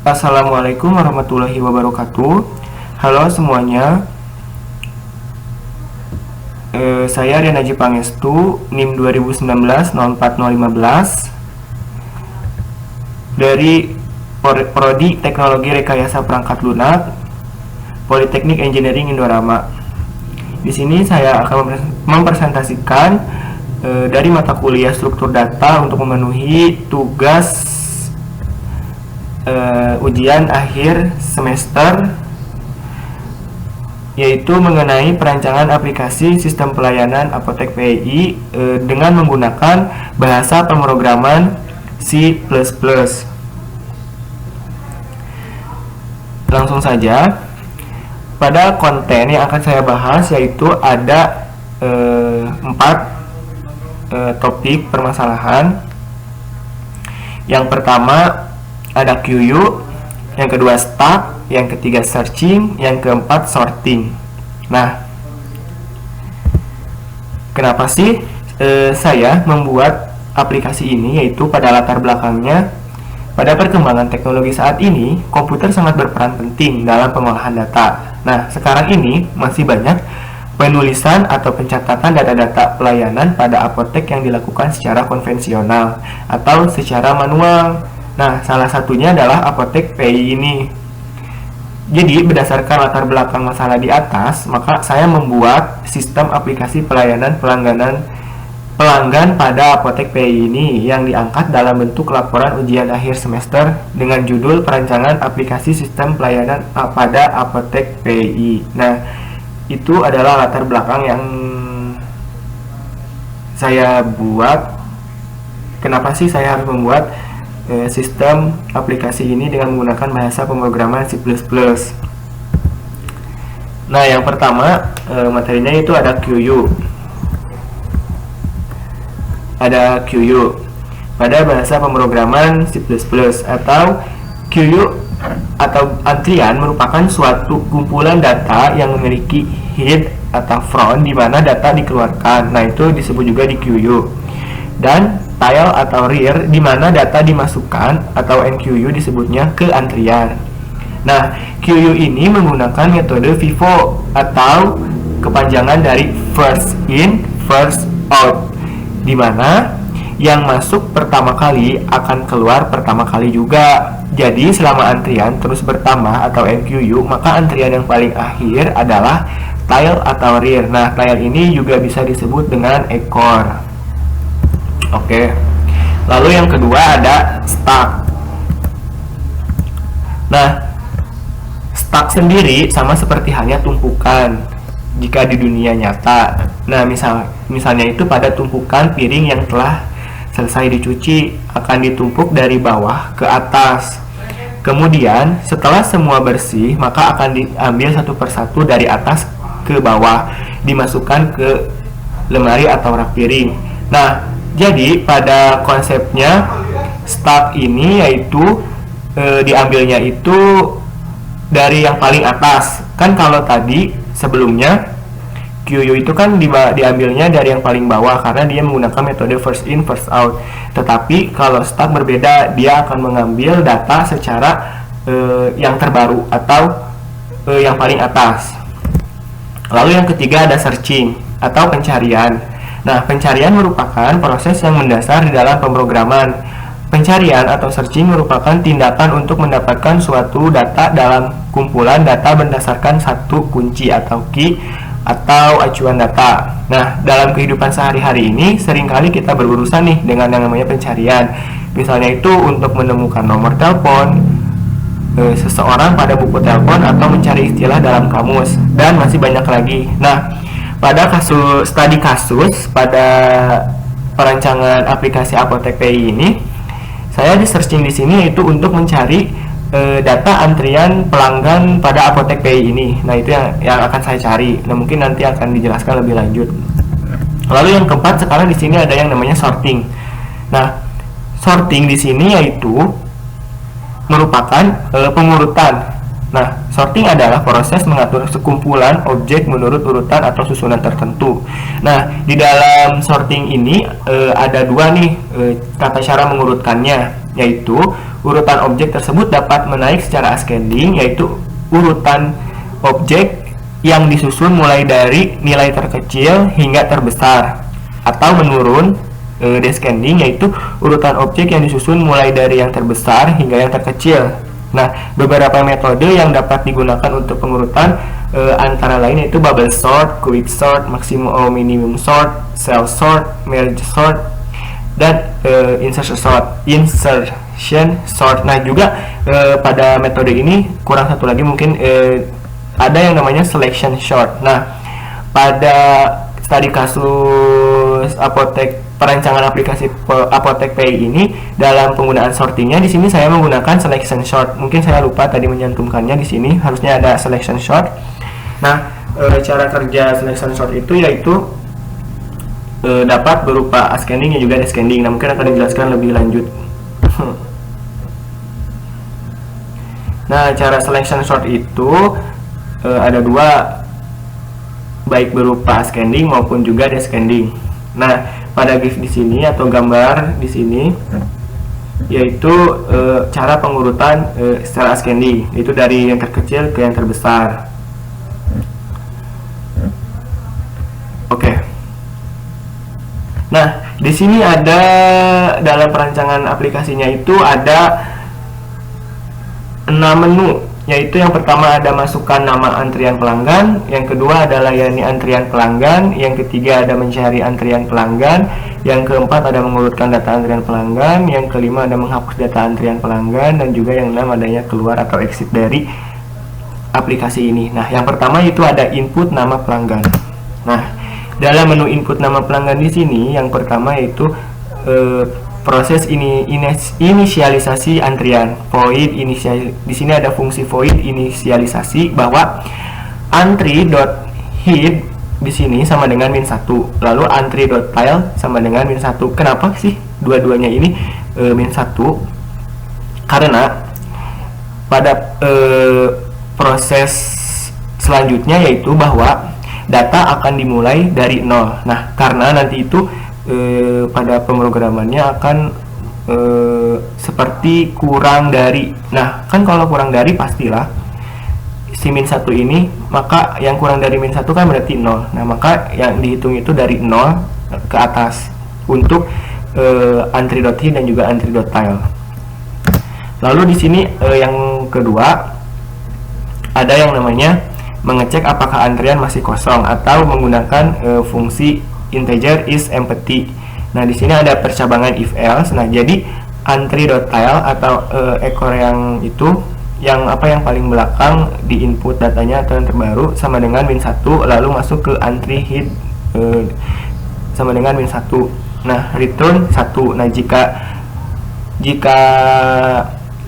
Assalamualaikum warahmatullahi wabarakatuh. Halo semuanya. Saya Rian Haji Pangestu, NIM 2019-04-015 dari Prodi Teknologi Rekayasa Perangkat Lunak, Politeknik Engineering Indorama. Di sini saya akan mempresentasikan dari mata kuliah struktur data untuk memenuhi tugas ujian akhir semester, yaitu mengenai perancangan aplikasi sistem pelayanan Apotek PII dengan menggunakan bahasa pemrograman C++. Langsung saja, pada konten yang akan saya bahas yaitu ada 4 topik permasalahan. Yang pertama ada QU, yang kedua stack, yang ketiga searching, yang keempat sorting. Nah, kenapa sih saya membuat aplikasi ini? Yaitu pada latar belakangnya, pada perkembangan teknologi saat ini, komputer sangat berperan penting dalam pengolahan data. Nah, sekarang ini masih banyak penulisan atau pencatatan data-data pelayanan pada apotek yang dilakukan secara konvensional atau secara manual. Nah, salah satunya adalah Apotek PII ini. Jadi, berdasarkan latar belakang masalah di atas, maka saya membuat sistem aplikasi pelayanan pelanggan pada Apotek PII ini yang diangkat dalam bentuk laporan ujian akhir semester dengan judul Perancangan Aplikasi Sistem Pelayanan pada Apotek PII. Nah, itu adalah latar belakang yang saya buat. Kenapa sih saya harus membuat sistem aplikasi ini dengan menggunakan bahasa pemrograman C++. Nah, yang pertama materinya itu ada QU. Ada QU pada bahasa pemrograman C++, atau QU atau antrian merupakan suatu kumpulan data yang memiliki head atau front di mana data dikeluarkan. Nah, itu disebut juga di QU. Dan tail atau rear di mana data dimasukkan, atau NQU disebutnya ke antrian. Nah, QU ini menggunakan metode FIFO atau kepanjangan dari first in, first out, di mana yang masuk pertama kali akan keluar pertama kali juga. Jadi, selama antrian terus bertambah atau NQU, maka antrian yang paling akhir adalah tail atau rear. Nah, tail ini juga bisa disebut dengan ekor. Oke. Lalu yang kedua ada stack. Nah, stack sendiri sama seperti halnya tumpukan jika di dunia nyata. Nah, misalnya itu pada tumpukan piring yang telah selesai dicuci akan ditumpuk dari bawah ke atas. Kemudian setelah semua bersih, maka akan diambil satu persatu dari atas ke bawah, dimasukkan ke lemari atau rak piring. Nah, jadi pada konsepnya stack ini yaitu diambilnya itu dari yang paling atas. Kan kalau tadi sebelumnya QU itu kan diambilnya dari yang paling bawah karena dia menggunakan metode first in first out. Tetapi kalau stack berbeda, dia akan mengambil data secara yang terbaru atau yang paling atas. Lalu yang ketiga ada searching atau pencarian. Nah, pencarian merupakan proses yang mendasar di dalam pemrograman. Pencarian atau searching merupakan tindakan untuk mendapatkan suatu data dalam kumpulan data berdasarkan satu kunci atau key atau acuan data. Nah, dalam kehidupan sehari-hari ini seringkali kita berurusan nih dengan yang namanya pencarian. Misalnya itu untuk menemukan nomor telepon seseorang pada buku telepon atau mencari istilah dalam kamus, dan masih banyak lagi. Nah, pada studi kasus pada perancangan aplikasi Apotek PII ini, saya di searching di sini yaitu untuk mencari data antrian pelanggan pada Apotek PII ini. Nah, itu yang akan saya cari. Nah, mungkin nanti akan dijelaskan lebih lanjut. Lalu yang keempat, sekarang di sini ada yang namanya sorting. Nah, sorting di sini yaitu merupakan pengurutan. Nah, sorting adalah proses mengatur sekumpulan objek menurut urutan atau susunan tertentu. Nah, di dalam sorting ini ada dua nih tata cara mengurutkannya, yaitu urutan objek tersebut dapat menaik secara ascending, yaitu urutan objek yang disusun mulai dari nilai terkecil hingga terbesar, atau menurun descending, yaitu urutan objek yang disusun mulai dari yang terbesar hingga yang terkecil. Nah, beberapa metode yang dapat digunakan untuk pengurutan antara lain yaitu bubble sort, quick sort, maximum atau minimum sort, cell sort, merge sort, dan insertion sort. Nah, juga pada metode ini kurang satu lagi mungkin ada yang namanya selection sort. Nah, pada studi kasus perancangan aplikasi Apotek Pay ini, dalam penggunaan sortingnya di sini saya menggunakan selection sort. Mungkin saya lupa tadi menyantumkannya di sini, harusnya ada selection sort. Nah, cara kerja selection sort itu yaitu dapat berupa ascending dan juga descending. Nah, mungkin akan dijelaskan lebih lanjut. Nah, cara selection sort itu ada dua, baik berupa ascending maupun juga descending. Nah, pada GIF di sini atau gambar di sini yaitu cara pengurutan secara ascending, itu dari yang terkecil ke yang terbesar. Oke. Nah, di sini ada dalam perancangan aplikasinya itu ada 6 menu, yaitu yang pertama ada masukkan nama antrian pelanggan, yang kedua ada layani antrian pelanggan, yang ketiga ada mencari antrian pelanggan, yang keempat ada mengurutkan data antrian pelanggan, yang kelima ada menghapus data antrian pelanggan, dan juga yang enam adanya keluar atau exit dari aplikasi ini. Nah, yang pertama itu ada input nama pelanggan. Nah, dalam menu input nama pelanggan di sini yang pertama yaitu proses inisialisasi antrian. Void inisial, di sini ada fungsi void inisialisasi bahwa antri.head di sini sama dengan -1, lalu antri.tile sama dengan -1. Kenapa sih dua-duanya ini -1? Karena pada proses selanjutnya yaitu bahwa data akan dimulai dari 0. Nah, karena nanti itu pada pemrogramannya akan seperti kurang dari. Nah, kan kalau kurang dari pastilah si -1 ini, maka yang kurang dari -1 kan berarti 0. Nah, maka yang dihitung itu dari 0 ke atas untuk antri.head dan juga antri.tile. Lalu di sini yang kedua ada yang namanya mengecek apakah antrian masih kosong atau menggunakan fungsi integer is empty. Nah, di sini ada percabangan if else. Nah, jadi antri.tile atau ekor yang itu yang paling belakang di input datanya atau yang terbaru sama dengan -1, lalu masuk ke antri head sama dengan -1. Nah, return 1. Nah, jika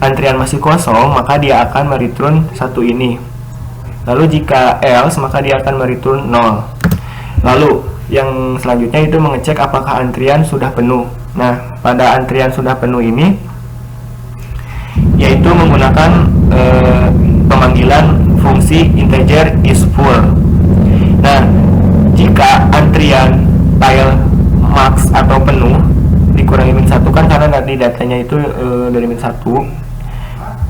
antrian masih kosong, maka dia akan mereturn 1 ini. Lalu jika else, maka dia akan mereturn 0. Lalu yang selanjutnya itu mengecek apakah antrian sudah penuh. Nah, pada antrian sudah penuh ini yaitu menggunakan pemanggilan fungsi integer is full. Nah, jika antrian tile max atau penuh dikurangi -1 kan karena tadi datanya itu dari -1,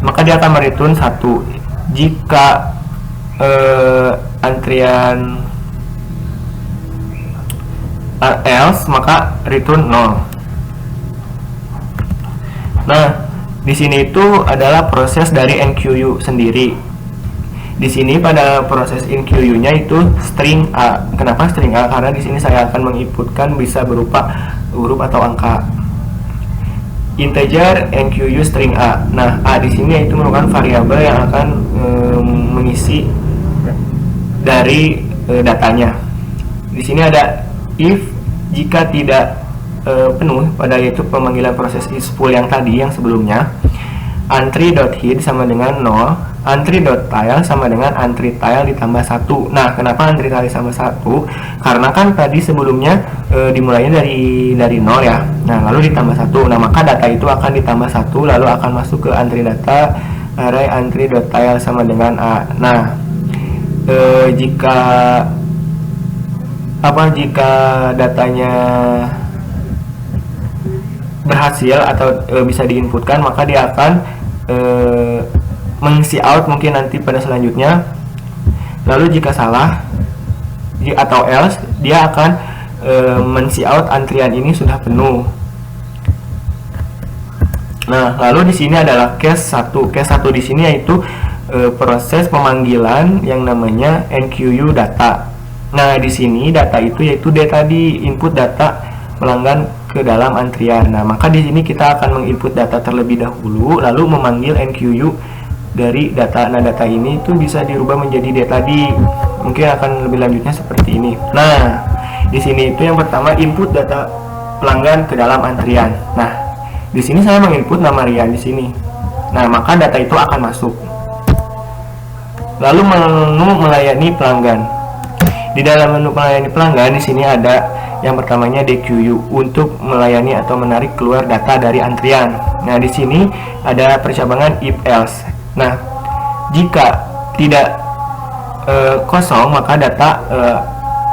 maka dia akan mereturn 1. Jika antrian else, maka return 0. Nah, di sini itu adalah proses dari enqueue sendiri. Di sini pada proses enqueue-nya itu string A. Kenapa string A? Karena di sini saya akan menginputkan bisa berupa huruf atau angka. Integer enqueue string A. Nah, A di sini itu merupakan variabel yang akan mengisi dari datanya. Di sini ada if jika tidak penuh pada yaitu pemanggilan proses is full yang tadi yang sebelumnya, antri.head sama dengan 0, antri.tile sama dengan antri.tile ditambah 1. Nah, kenapa antri.tile sama 1? Karena kan tadi sebelumnya dimulainya dari 0 ya. Nah, lalu ditambah 1. Nah, maka data itu akan ditambah 1 lalu akan masuk ke antri data array antri.tile sama dengan A. Nah, jika datanya berhasil atau bisa diinputkan, maka dia akan mengisi out mungkin nanti pada selanjutnya. Lalu jika salah atau else, dia akan mengisi out antrian ini sudah penuh. Nah, lalu di sini adalah case 1. Case 1 di sini yaitu proses pemanggilan yang namanya NQU data. Nah, di sini data itu yaitu dia tadi input data pelanggan ke dalam antrian. Nah, maka di sini kita akan menginput data terlebih dahulu, lalu memanggil NQU dari data. Nah, data ini itu bisa dirubah menjadi dia tadi. Mungkin akan lebih lanjutnya seperti ini. Nah, di sini itu yang pertama input data pelanggan ke dalam antrian. Nah, di sini saya menginput nama Rian di sini. Nah, maka data itu akan masuk. Lalu menu melayani pelanggan. Di dalam menu melayani pelanggan di sini ada yang pertamanya DQU untuk melayani atau menarik keluar data dari antrian. Nah, di sini ada percabangan if else. Nah, jika tidak kosong maka data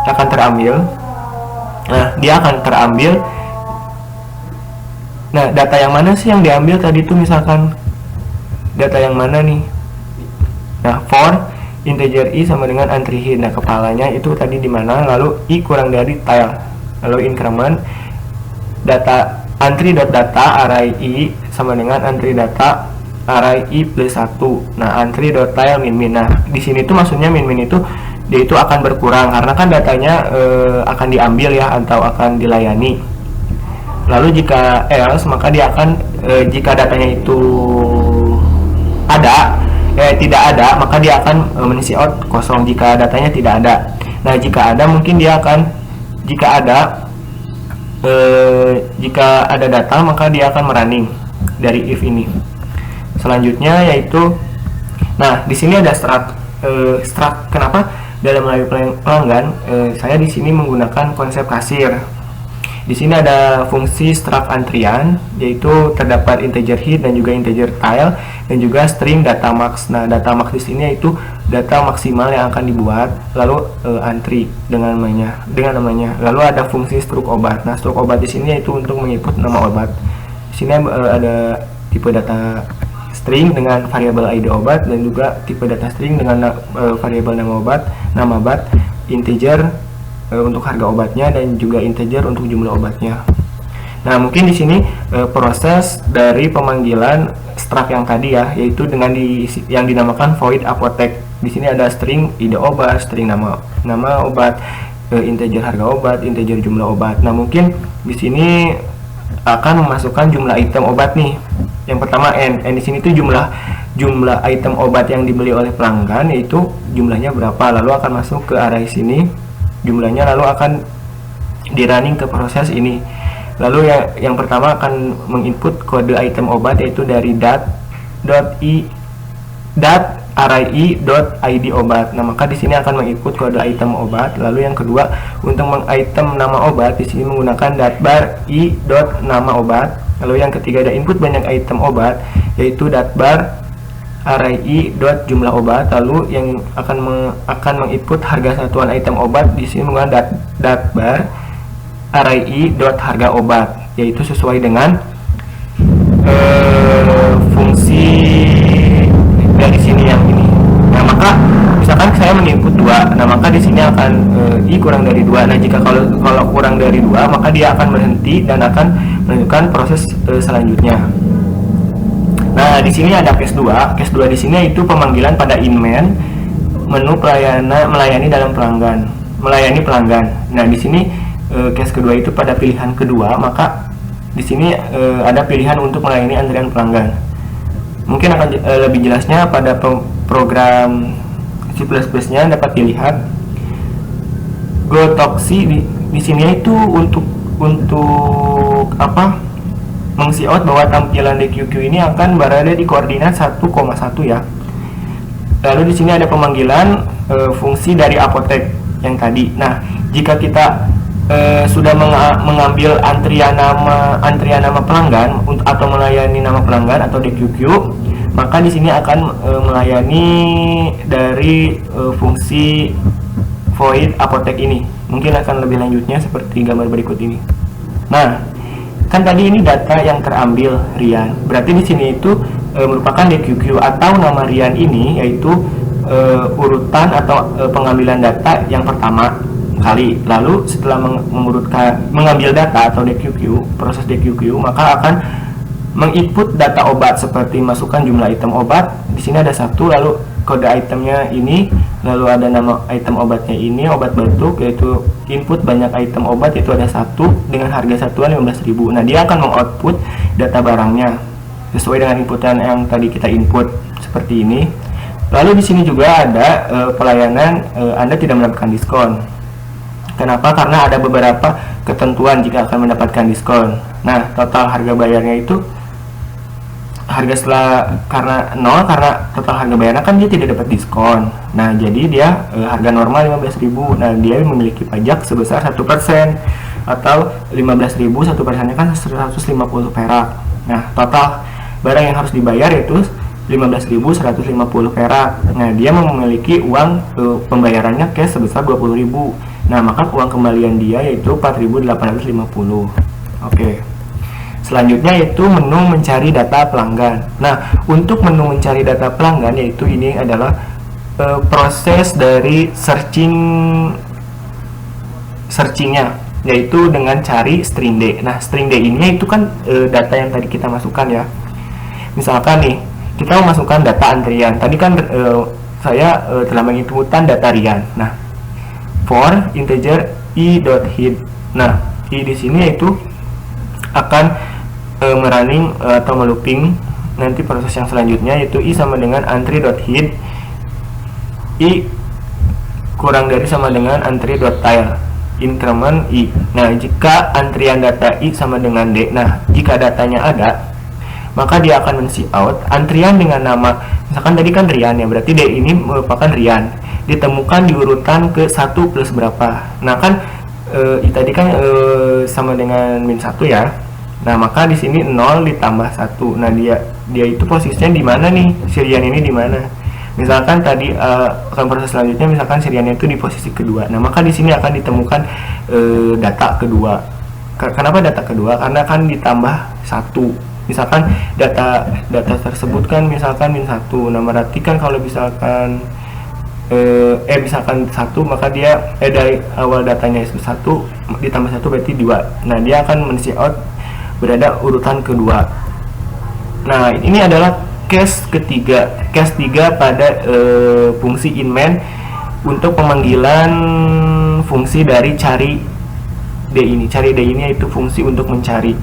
akan terambil. Nah, dia akan terambil. Nah, data yang mana sih yang diambil tadi itu, misalkan data yang mana nih? Nah, for integer i sama dengan entry hid. Nah, kepalanya itu tadi di mana? Lalu i kurang dari tile. Lalu increment data entry.data array i sama dengan entry data array i plus 1. Nah, entry.tile min. Nah, di sini tuh maksudnya min itu dia itu akan berkurang karena kan datanya akan diambil ya atau akan dilayani. Lalu jika else maka dia akan jika datanya itu ada tidak ada, maka dia akan mengisi out kosong jika datanya tidak ada. Nah, jika ada mungkin dia akan jika ada data maka dia akan merunning dari if ini. Selanjutnya yaitu, nah di sini ada struct. Kenapa dalam melayani pelanggan saya di sini menggunakan konsep kasir. Di sini ada fungsi struct antrian, yaitu terdapat integer hid dan juga integer tile dan juga string data max. Nah, data max di sini yaitu data maksimal yang akan dibuat, lalu antri dengan namanya. Lalu ada fungsi struct obat. Nah, struct obat di sini yaitu untuk menginput nama obat. Di sini ada tipe data string dengan variabel ID obat dan juga tipe data string dengan variabel nama obat, integer untuk harga obatnya dan juga integer untuk jumlah obatnya. Nah, mungkin di sini proses dari pemanggilan struct yang tadi ya, yaitu dengan yang dinamakan void apotek. Di sini ada string ide obat, string nama obat, integer harga obat, integer jumlah obat. Nah, mungkin di sini akan memasukkan jumlah item obat nih. Yang pertama n di sini tuh jumlah item obat yang dibeli oleh pelanggan, yaitu jumlahnya berapa, lalu akan masuk ke array sini jumlahnya, lalu akan di running ke proses ini. Lalu yang pertama akan menginput kode item obat, yaitu dari array.id obat. Nah, maka di sini akan menginput kode item obat. Lalu yang kedua, untuk mengitem nama obat di sini menggunakan datbar i.nama obat. Lalu yang ketiga ada input banyak item obat, yaitu datbar array i.jumlah obat. Lalu yang akan menginput harga satuan item obat di sini menggunakan datbar array i.harga obat, yaitu sesuai dengan fungsi dari sini yang ini. Nah, maka misalkan saya menginput 2, nah maka di sini akan i kurang dari 2. Nah, jika kalau kurang dari 2 maka dia akan berhenti dan akan menunjukkan proses selanjutnya. Nah, di sini ada case 2. Case 2 di sini itu pemanggilan pada inman menu melayani dalam melayani pelanggan. Nah, di sini case kedua itu pada pilihan kedua, maka di sini ada pilihan untuk melayani antrian pelanggan. Mungkin akan lebih jelasnya pada program C++-nya dapat dilihat. GoToXi di sini itu untuk apa? Mengisi out bahwa tampilan DQQ ini akan berada di koordinat 1,1 ya. Lalu di sini ada pemanggilan fungsi dari apotek yang tadi. Nah, jika kita sudah mengambil antrian nama pelanggan atau melayani nama pelanggan atau DQQ, maka di sini akan melayani dari fungsi void apotek ini. Mungkin akan lebih lanjutnya seperti gambar berikut ini. Nah, kan tadi ini data yang terambil Rian. Berarti di sini itu merupakan DQQ atau nama Rian ini yaitu urutan atau pengambilan data yang pertama kali. Lalu setelah mengambil data atau DQQ, proses DQQ, maka akan menginput data obat seperti masukkan jumlah item obat. Di sini ada satu, lalu kode itemnya ini, lalu ada nama item obatnya ini, obat batuk, yaitu input banyak item obat itu ada satu dengan harga satuan 15.000. Nah, dia akan mengoutput data barangnya sesuai dengan inputan yang tadi kita input seperti ini. Lalu di sini juga ada pelayanan Anda tidak mendapatkan diskon. Kenapa? Karena ada beberapa ketentuan jika akan mendapatkan diskon. Nah, total harga bayarnya itu harga setelah karena 0, karena total harga bayarnya kan dia tidak dapat diskon. Nah, jadi dia harga normal 15.000. Nah, dia memiliki pajak sebesar 1% atau 15.000, 1%-nya kan 150 perak. Nah, total barang yang harus dibayar itu 15.150 perak. Nah, dia memiliki uang pembayarannya cash sebesar 20.000. Nah, maka uang kembalian dia yaitu 4.850. Oke. Selanjutnya yaitu menu mencari data pelanggan. Nah, untuk menu mencari data pelanggan yaitu ini adalah proses dari searchingnya, yaitu dengan cari string D. Nah, string D ini itu kan data yang tadi kita masukkan ya. Misalkan nih, kita memasukkan data antrian. Tadi kan saya telah menginputkan data Rian. Nah, for integer i.head. Nah, i di sini yaitu akan merunning atau melooping nanti proses yang selanjutnya, yaitu i sama dengan entry.head, i kurang dari sama dengan entry.tile, increment i. Nah, jika antrian data i sama dengan d, nah jika datanya ada, maka dia akan men-cout antrian dengan nama, misalkan tadi kan Rian ya, berarti d ini merupakan Rian, ditemukan di urutan ke 1 plus berapa. Nah, kan i tadi kan sama dengan min 1 ya. Nah, maka di sini 0 ditambah 1. Nah, dia itu posisinya di mana nih? Si Rian ini di mana? Misalkan tadi akan proses selanjutnya, misalkan si Rian itu di posisi kedua. Nah, maka di sini akan ditemukan data kedua. Kenapa data kedua? Karena kan ditambah 1. Misalkan data tersebut kan misalkan min 1. Nah, berarti kan kalau misalkan misalkan 1, maka dia dari awal datanya itu 1 ditambah 1 berarti 2. Nah, dia akan men-cout berada urutan kedua. Nah, ini adalah case ketiga, case 3 pada fungsi inmain untuk pemanggilan fungsi dari cari D ini. Cari D ini yaitu fungsi untuk mencari.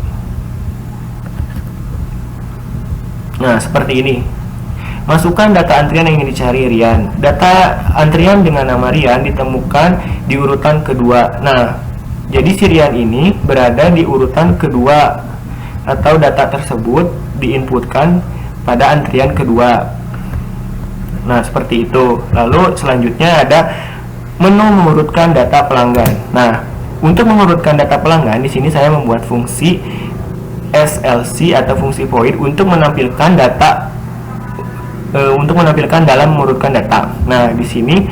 Nah, seperti ini. Masukkan data antrian yang ingin dicari Rian. Data antrian dengan nama Rian ditemukan di urutan kedua. Nah, jadi si Rian ini berada di urutan kedua atau data tersebut diinputkan pada antrian kedua. Nah, seperti itu. Lalu selanjutnya ada menu mengurutkan data pelanggan. Nah, untuk mengurutkan data pelanggan di sini saya membuat fungsi SLC atau fungsi void untuk menampilkan data dalam mengurutkan data. Nah, di sini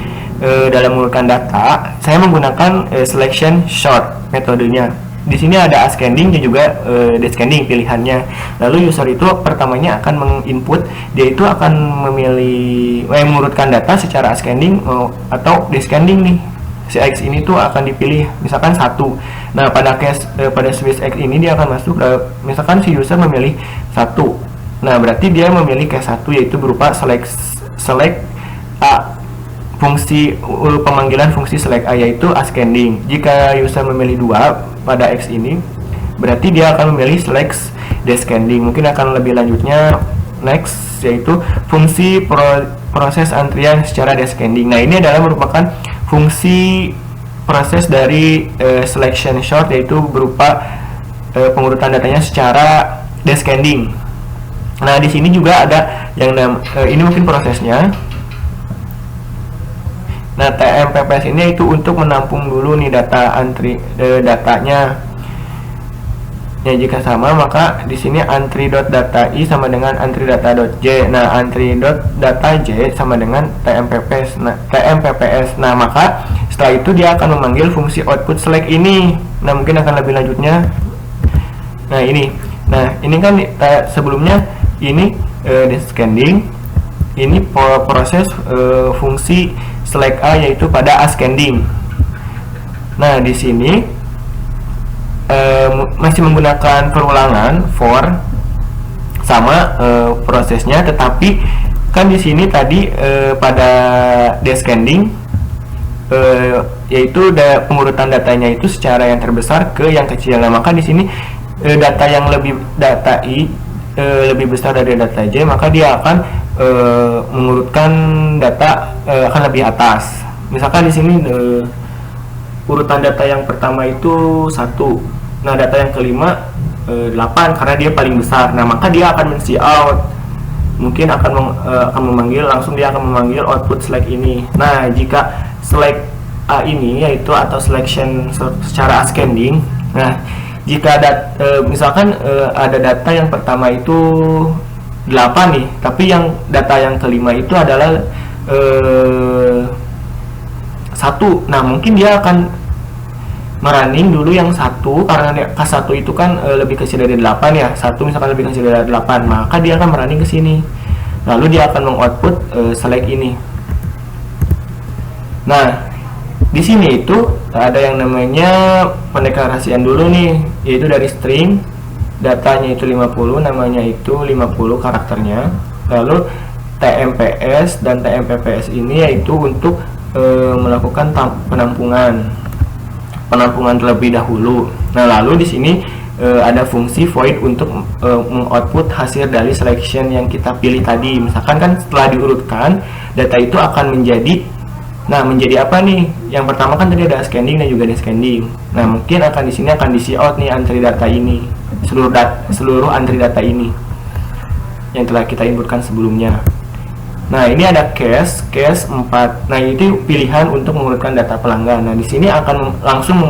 dalam mengurutkan data saya menggunakan selection sort metodenya. Di sini ada ascending dan juga descending pilihannya. Lalu user itu pertamanya akan menginput, dia itu akan memilih mengurutkan data secara ascending atau descending nih. Si X ini tuh akan dipilih misalkan 1. Nah, pada switch X ini dia akan masuk misalkan si user memilih 1. Nah, berarti dia memilih case 1 yaitu berupa select A. Fungsi pemanggilan fungsi select A yaitu ascending. Jika user memilih 2 pada X ini, berarti dia akan memilih select descending. Mungkin akan lebih lanjutnya next yaitu fungsi proses antrian secara descending. Nah, ini adalah merupakan fungsi proses dari selection sort yaitu berupa pengurutan datanya secara descending. Nah, di sini juga ada yang ini mungkin prosesnya. Nah, TMPPS ini itu untuk menampung dulu nih data datanya. Ya, jika sama maka di sini entry.data i sama dengan entry.data.j. Nah, entry.data.j sama dengan TMPPS. Nah, maka setelah itu dia akan memanggil fungsi output select ini. Nah, mungkin akan lebih lanjutnya Ini kan sebelumnya ini descending, ini proses fungsi select A yaitu pada ascending. Nah, di sini masih menggunakan perulangan for sama prosesnya, tetapi kan di sini tadi pada descending yaitu pengurutan datanya itu secara yang terbesar ke yang kecil. Nah, maka di sini data yang data I lebih besar dari data J, maka dia akan mengurutkan data akan lebih atas. Misalkan di sini urutan data yang pertama itu 1. Nah, data yang kelima 8 karena dia paling besar. Nah, maka dia akan men-see out. Mungkin akan memanggil, langsung dia akan memanggil output select ini. Nah, jika select A ini yaitu atau selection secara ascending. Nah, jika misalkan ada data yang pertama itu 8 nih, tapi yang data yang kelima itu adalah 1. Nah, mungkin dia akan merunning dulu yang 1 karena K1 itu kan lebih kecil dari 8 ya. 1 misalkan lebih kecil dari 8, maka dia akan merunning ke sini. Lalu dia akan mengoutput select ini. Nah, di sini itu ada yang namanya pendeklarasian dulu nih, yaitu dari string datanya itu 50, namanya itu 50 karakternya. Lalu TMPS dan TMPPS ini yaitu untuk melakukan penampungan terlebih dahulu. Nah, lalu di sini ada fungsi void untuk mengoutput hasil dari selection yang kita pilih tadi. Misalkan kan setelah diurutkan, data itu akan menjadi apa nih? Yang pertama kan tadi ada ascending dan juga descending. Nah, mungkin akan di sini akan di-see out nih antri data ini, seluruh antri data ini yang telah kita inputkan sebelumnya. Nah, ini ada case 4. Nah, itu pilihan untuk mengurutkan data pelanggan. Nah, di sini akan langsung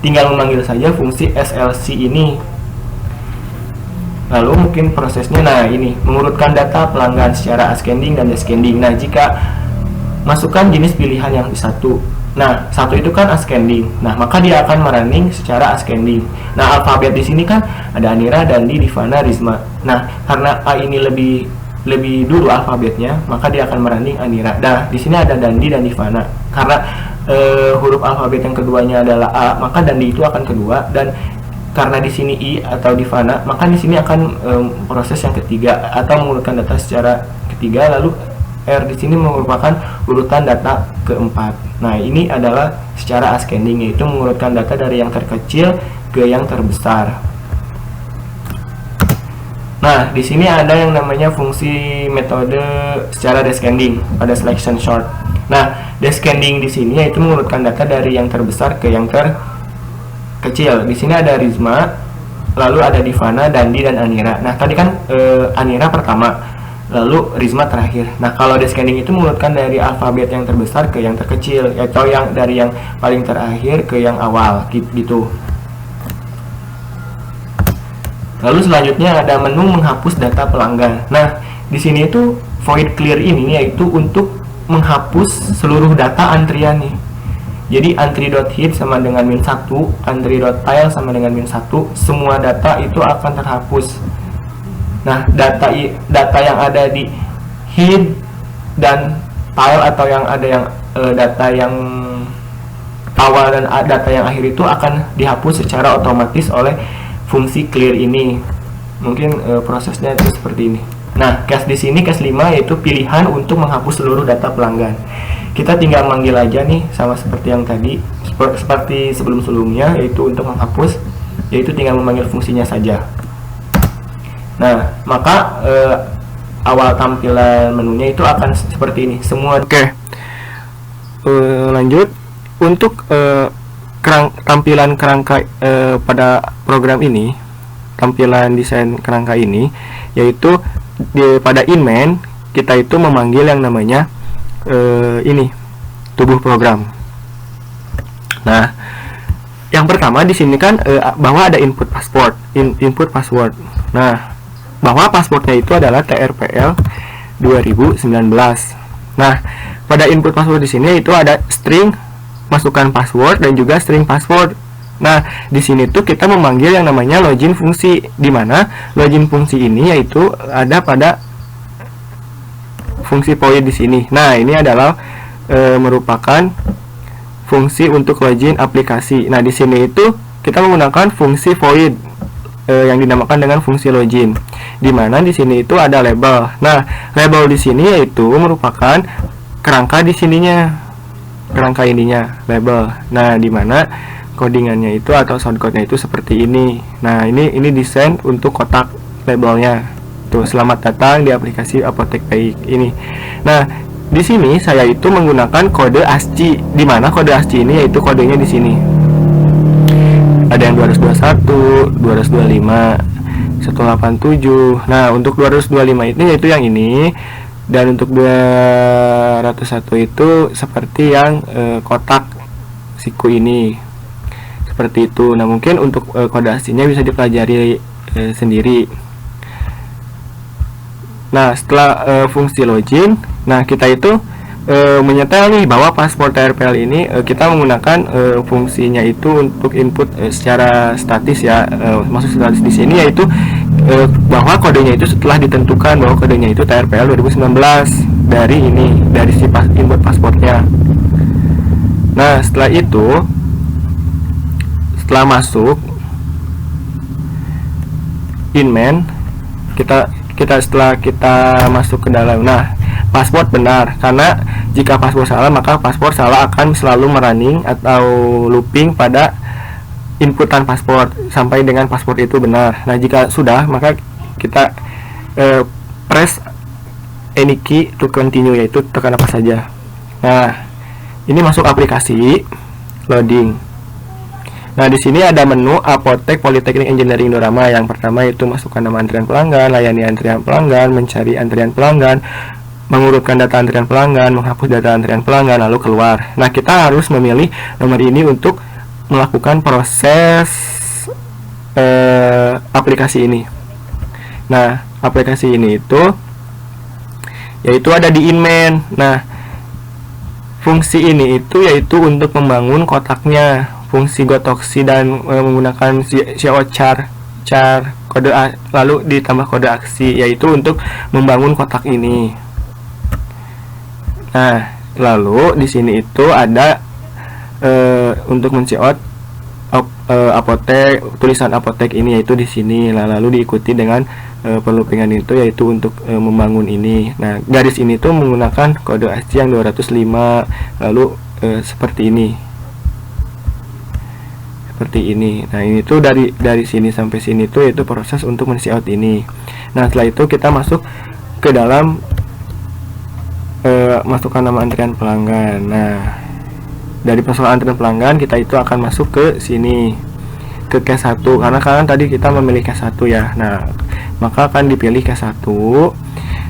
tinggal memanggil saja fungsi SLC ini. Lalu mungkin prosesnya, nah ini mengurutkan data pelanggan secara ascending dan descending. Nah, jika masukkan jenis pilihan yang satu. Nah, 1 itu kan ascending. Nah, maka dia akan merunning secara ascending. Nah, alfabet di sini kan ada Anira, Dandi, Divana, Risma. Nah, karena A ini lebih dulu alfabetnya, maka dia akan merunning Anira. Nah, di sini ada Dandi dan Divana. Karena huruf alfabet yang keduanya adalah A, maka Dandi itu akan kedua, dan karena di sini I atau Divana, maka di sini akan proses yang ketiga atau mengurutkan data secara ketiga. Lalu R di sini merupakan urutan data keempat. Nah, ini adalah secara ascending, yaitu mengurutkan data dari yang terkecil ke yang terbesar. Nah, di sini ada yang namanya fungsi metode secara descending pada selection sort. Nah, descending di sini yaitu mengurutkan data dari yang terbesar ke yang terkecil. Di sini ada Risma, lalu ada Divana, Dandi, dan Anira. Nah, tadi kan Anira pertama, lalu Risma terakhir. Nah, kalau descending itu mengurutkan dari alfabet yang terbesar ke yang terkecil, atau yang dari yang paling terakhir ke yang awal, gitu. Lalu selanjutnya ada menu menghapus data pelanggan. Nah, di sini itu void clear ini yaitu untuk menghapus seluruh data antrian nih. Jadi entry.hit sama dengan -1, entry.tile sama dengan -1, semua data itu akan terhapus. Nah, data yang ada di head dan tile atau yang ada yang data yang awal dan data yang akhir itu akan dihapus secara otomatis oleh fungsi clear ini. Mungkin prosesnya itu seperti ini. Nah, case di sini case 5 yaitu pilihan untuk menghapus seluruh data pelanggan. Kita tinggal manggil aja nih sama seperti yang tadi, seperti sebelum-sebelumnya, yaitu untuk menghapus, yaitu tinggal memanggil fungsinya saja. Nah, maka awal tampilan menunya itu akan seperti ini semua. Oke. Lanjut untuk tampilan kerangka pada program ini, tampilan desain kerangka ini, yaitu pada inmain kita itu memanggil yang namanya ini tubuh program. Nah, yang pertama di sini kan bahwa ada input password, input password. Nah, bahwa passwordnya itu adalah TRPL 2019. Nah, pada input password di sini itu ada string masukkan password dan juga string password. Nah, di sini tuh kita memanggil yang namanya login fungsi, di mana login fungsi ini yaitu ada pada fungsi void di sini. Nah, ini adalah merupakan fungsi untuk login aplikasi. Nah, di sini itu kita menggunakan fungsi void yang dinamakan dengan fungsi login, di mana di sini itu ada label. Nah, label di sini yaitu merupakan kerangka di sininya, kerangka ininya label. Nah, di mana codingannya itu atau shortcode-nya itu seperti ini. Nah, ini desain untuk kotak labelnya. Tuh, selamat datang di aplikasi Apotek Baik ini. Nah, di sini saya itu menggunakan kode ASCII, di mana kode ASCII ini yaitu kodenya di sini. Ada yang 221, 225, 187. Nah, untuk 225 ini yaitu yang ini, dan untuk 201 itu seperti yang kotak siku ini. Seperti itu. Nah, mungkin untuk kode aslinya bisa dipelajari sendiri. Nah, setelah fungsi login, nah kita itu menyetel nih bahwa paspor TRPL ini kita menggunakan fungsinya itu untuk input secara statis ya. Maksud statis di sini yaitu bahwa kodenya itu setelah ditentukan bahwa kodenya itu TRPL 2019 dari ini, dari si input paspornya. Nah, setelah itu, setelah masuk inman, setelah kita masuk ke dalam, nah paspor benar, karena jika paspor salah maka paspor salah akan selalu merunning atau looping pada inputan paspor sampai dengan paspor itu benar. Nah, jika sudah maka kita press any key to continue, yaitu tekan apa saja. Nah, ini masuk aplikasi loading. Nah, di sini ada menu Apotek Politeknik Engineering Indorama. Yang pertama itu masukkan nama antrian pelanggan, layani antrian pelanggan, mencari antrian pelanggan, mengurutkan data antrian pelanggan, menghapus data antrian pelanggan, lalu keluar. Nah, kita harus memilih nomor ini untuk melakukan proses aplikasi ini. Nah, aplikasi ini itu yaitu ada di inman. Nah, fungsi ini itu yaitu untuk membangun kotaknya, fungsi gotoksi dan menggunakan char kode lalu ditambah kode aksi, yaitu untuk membangun kotak ini. Nah, lalu di sini itu ada untuk men-cout apotek, tulisan apotek ini yaitu di sini. Lalu diikuti dengan perloopingan itu yaitu untuk membangun ini. Nah, garis ini tuh menggunakan kode ASCII yang 205, lalu seperti ini. Seperti ini. Nah, ini tuh dari sini sampai sini tuh yaitu proses untuk men-cout ini. Nah, setelah itu kita masuk ke dalam masukkan nama antrian pelanggan. Nah, dari persoalan antrian pelanggan kita itu akan masuk ke sini, ke case 1, karena kan tadi kita memilih case 1 ya. Nah, maka akan dipilih case 1.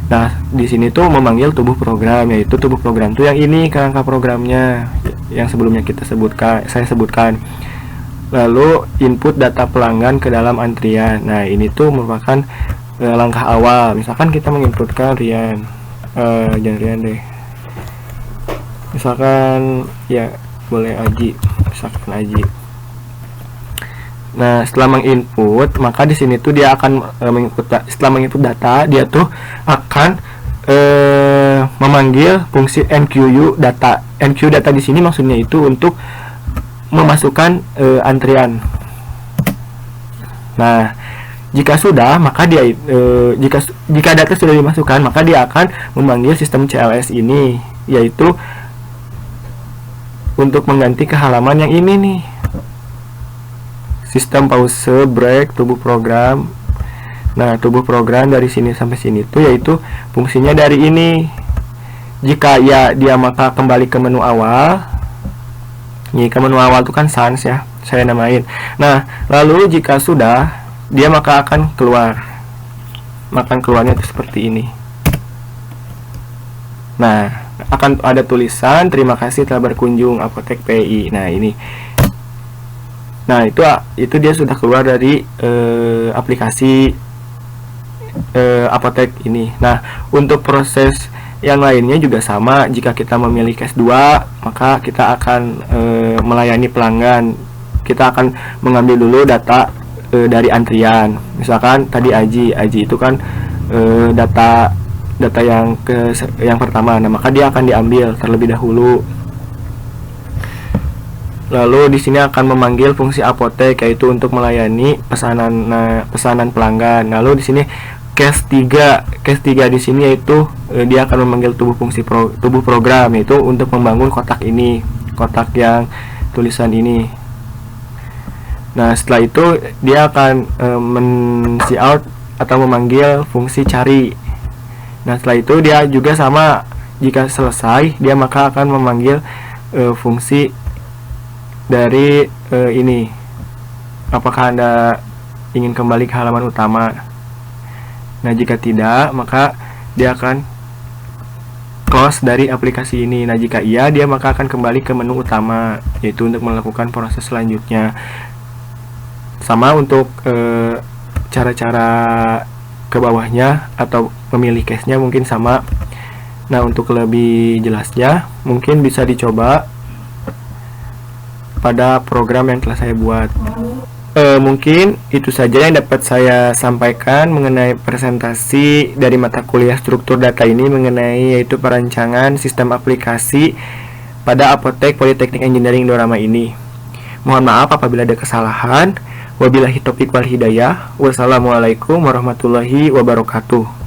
Nah, di sini tuh memanggil tubuh program, yaitu tubuh program tuh yang ini, kerangka programnya yang sebelumnya saya sebutkan. Lalu input data pelanggan ke dalam antrian. Nah, ini tuh merupakan langkah awal. Misalkan kita menginputkan Rian, jangan Rian deh, misalkan ya boleh Aji, misalkan Aji. Nah, setelah menginput, maka di sini tuh dia akan setelah menginput data, dia tuh akan memanggil fungsi enqueue data. Enqueue data di sini maksudnya itu untuk memasukkan antrian. Nah, jika sudah, maka dia jika data sudah dimasukkan, maka dia akan memanggil sistem CLS ini, yaitu untuk mengganti ke halaman yang ini nih. Sistem pause, break, tubuh program. Nah, tubuh program dari sini sampai sini tuh yaitu fungsinya dari ini. Jika ya dia maka kembali ke menu awal. Jika menu awal itu kan sans ya, saya namain. Nah, lalu jika sudah, dia maka akan keluar. Makan keluarnya itu seperti ini. Nah, akan ada tulisan terima kasih telah berkunjung Apotek PI. Nah, ini. Nah, itu dia sudah keluar dari aplikasi Apotek ini. Nah, untuk proses yang lainnya juga sama. Jika kita memilih case 2, maka kita akan melayani pelanggan kita akan mengambil dulu data dari antrian. Misalkan tadi Aji itu kan data yang pertama. Nah, maka dia akan diambil terlebih dahulu. Lalu di sini akan memanggil fungsi apotek, yaitu untuk melayani pesanan pelanggan. Lalu di sini case 3 di sini yaitu dia akan memanggil tubuh program, yaitu untuk membangun kotak yang tulisan ini. Nah, setelah itu dia akan men-cout atau memanggil fungsi cari. Nah, setelah itu dia juga sama, jika selesai dia maka akan memanggil fungsi dari ini, apakah Anda ingin kembali ke halaman utama. Nah, jika tidak, maka dia akan close dari aplikasi ini. Nah, jika iya, dia maka akan kembali ke menu utama, yaitu untuk melakukan proses selanjutnya. Sama untuk cara-cara ke bawahnya atau memilih case-nya mungkin sama. Nah, untuk lebih jelasnya mungkin bisa dicoba pada program yang telah saya buat. Mungkin itu saja yang dapat saya sampaikan mengenai presentasi dari mata kuliah struktur data ini, mengenai yaitu perancangan sistem aplikasi pada Apotek Politeknik Engineering Dorama ini. Mohon maaf apabila ada kesalahan. Wabillahi taufiq wal hidayah. Wassalamualaikum warahmatullahi wabarakatuh.